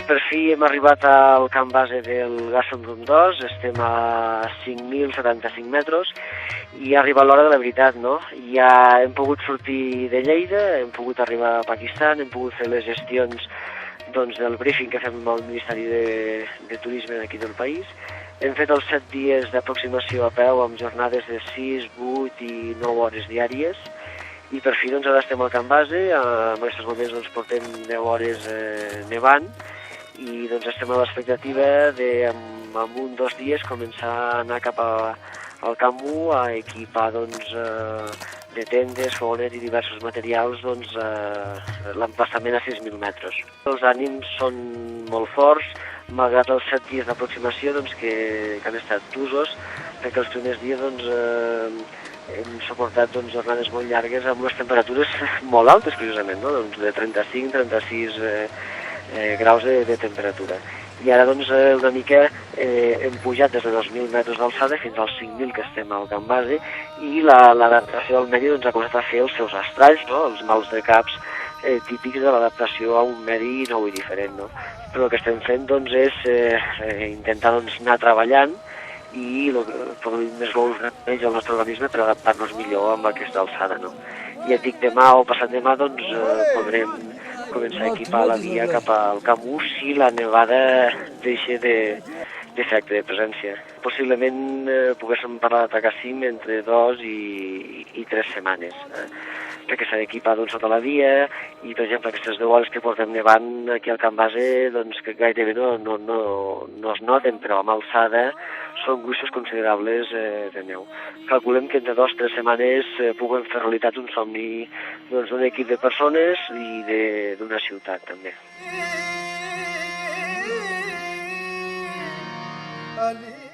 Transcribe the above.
per fi hem arribat al camp base del Gaston Brun 2, estem a 5.075 metres i ha arribat l'hora de la veritat, no? Ja hem pogut sortir de Lleida, hem pogut arribar a Pakistan, hem pogut fer les gestions del briefing que fem amb el Ministeri de Turisme d'aquí del país. Hem fet els 7 dies d'aproximació a peu amb jornades de 6, 8 i 9 hores diàries i per fi ara estem al camp base, en aquests moments portem 10 hores nevant i estem a l'expectativa de, en 1 o 2 dies, començar a anar cap al camp 1 a equipar de tendes, fogonet i diversos materials l'emplaçament a 6.000 metres. Els ànims són molt forts, malgrat els 7 dies d'aproximació que han estat d'usos, perquè els primers dies hem suportat jornades molt llargues amb unes temperatures molt altes, curiosament, de 35-36 graus de temperatura. I ara una mica hem pujat des de 2.000 metres d'alçada fins als 5.000 que estem al camp base i l'adaptació del medi ha començat a fer els seus estralls, els mals de caps típics de l'adaptació a un medi nou i diferent. Però el que estem fent és intentar anar treballant i produir més bous grans al nostre organisme per adaptar-nos millor amb aquesta alçada. I et dic, demà o passat demà podrem començar a equipar la via cap al camp 1 si la nevada deixa de fer acte de presència. Possiblement poguéssim parlar d'atacar cim entre 2 i 3 setmanes, perquè s'ha d'equipar sota la via i, per exemple, aquestes 10 hores que portem nevant aquí al camp base, que gairebé no es noten, però amb alçada són gruixos considerables de neu. Calculem que entre 2 o 3 setmanes puguem fer realitat un somni d'un equip de persones i d'una ciutat, també. Ali